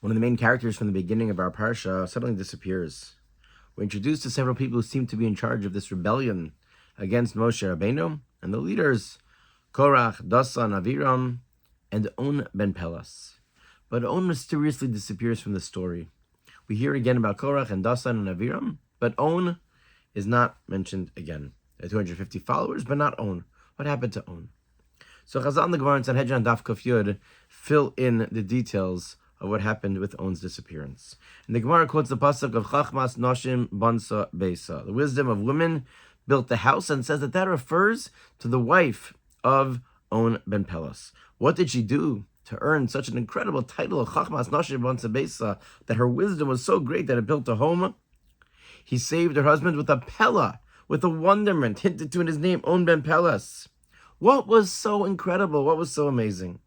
One of the main characters from the beginning of our Parsha suddenly disappears. We're introduced to several people who seem to be in charge of this rebellion against Moshe Rabbeinu, and the leaders, Korach, Dasan, Aviram, and On ben Pelas. But On mysteriously disappears from the story. We hear again about Korach and Dasan and Aviram, but On is not mentioned again. There are 250 followers, but not On. What happened to On? So Chazal and the Gemara and Sanhedrin Daf Kuf Yud fill in the details of what happened with On's disappearance. And the Gemara quotes the pasuk of Chachmas Noshim Bansa Beisa. The wisdom of women built the house, and says that refers to the wife of On ben Pelas. What did she do to earn such an incredible title of Chachmas Noshim Bansa Beisa, that her wisdom was so great that it built a home? He saved her husband with a Pella, with a wonderment hinted to in his name, On ben Pelas. What was so incredible? What was so amazing?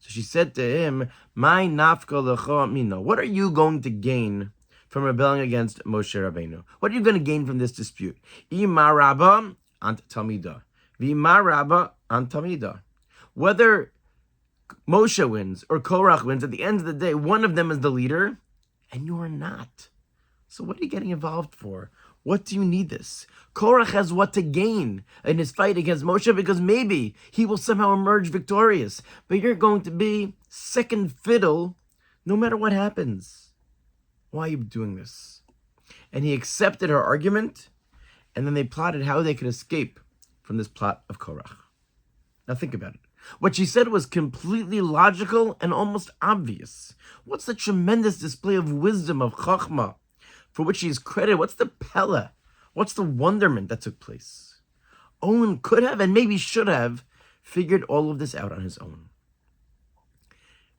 So she said to him, "My nafka lecho mino. What are you going to gain from rebelling against Moshe Rabbeinu? What are you going to gain from this dispute? Ima rabba ant tamida, v'ima rabba ant tamida. Whether Moshe wins or Korach wins, at the end of the day, one of them is the leader, and you are not. So what are you getting involved for? What do you need this? Korach has what to gain in his fight against Moshe, because maybe he will somehow emerge victorious. But you're going to be second fiddle no matter what happens. Why are you doing this?" And he accepted her argument, and then they plotted how they could escape from this plot of Korach. Now think about it. What she said was completely logical and almost obvious. What's the tremendous display of wisdom, of chachma, for which he is credited? What's the pella? What's the wonderment that took place? On could have, and maybe should have, figured all of this out on his own.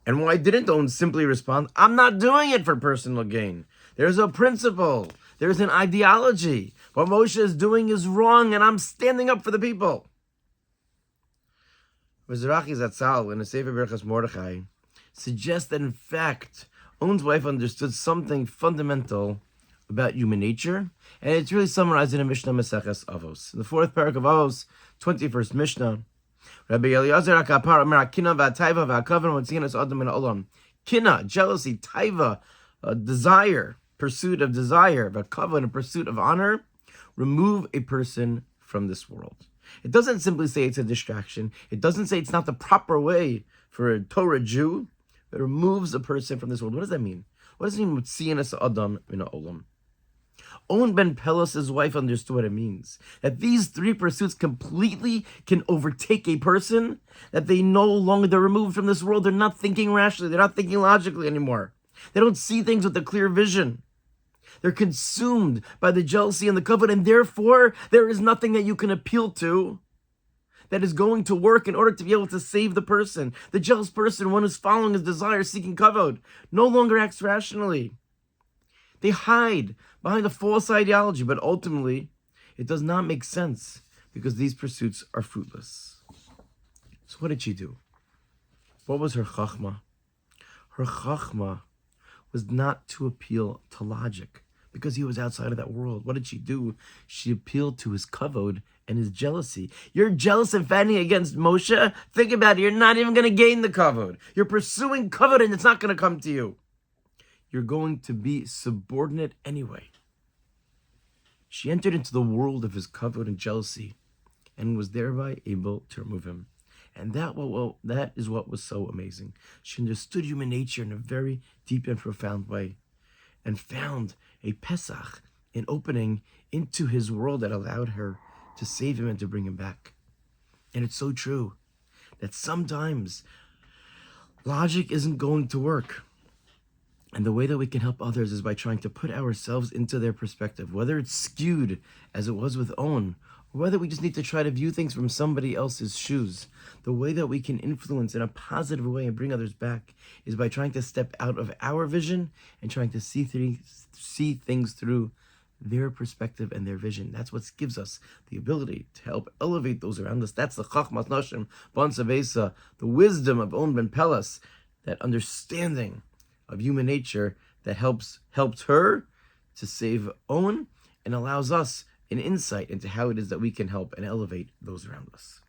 And why didn't On simply respond, "I'm not doing it for personal gain. There's a principle. There's an ideology. What Moshe is doing is wrong, and I'm standing up for the people"? Mizrahi Zatzal, in a Sefer Berachos Mordechai, suggests that in fact, On's wife understood something fundamental about human nature, and it's really summarized in a Mishnah Maseches Avos. In the fourth parak of Avos, 21st Mishnah, Rabbi Eliezer HaKapar Omer, Kina v'ataiva v'akavan motzinas adam min ha'olam. Kina, jealousy, taiva, desire, pursuit of desire, v'akavan, a pursuit of honor, remove a person from this world. It doesn't simply say it's a distraction. It doesn't say it's not the proper way for a Torah Jew. It removes a person from this world. What does that mean? What does it mean, motzinas adam min ha'olam? On ben Pelas' wife understood what it means. That these three pursuits completely can overtake a person, that they're removed from this world. They're not thinking rationally. They're not thinking logically anymore. They don't see things with a clear vision. They're consumed by the jealousy and the covet, and therefore there is nothing that you can appeal to that is going to work in order to be able to save the person. The jealous person, one who's following his desire, seeking kavod, no longer acts rationally. They hide behind a false ideology, but ultimately, it does not make sense because these pursuits are fruitless. So what did she do? What was her chachma? Her chachma was not to appeal to logic, because he was outside of that world. What did she do? She appealed to his kavod and his jealousy. You're jealous and fighting against Moshe? Think about it. You're not even going to gain the kavod. You're pursuing kavod, and it's not going to come to you. You're going to be subordinate anyway. She entered into the world of his kavod and jealousy, and was thereby able to remove him. And that is what was so amazing. She understood human nature in a very deep and profound way, and found a Pesach, an opening into his world that allowed her to save him and to bring him back. And it's so true that sometimes logic isn't going to work. And the way that we can help others is by trying to put ourselves into their perspective, whether it's skewed as it was with On, or whether we just need to try to view things from somebody else's shoes. The way that we can influence in a positive way and bring others back is by trying to step out of our vision and trying to see things through their perspective and their vision. That's what gives us the ability to help elevate those around us. That's the Chachmas Noshim Bansa Beisa, the wisdom of On ben Pelas, that understanding of human nature that helped her to save On, and allows us an insight into how it is that we can help and elevate those around us.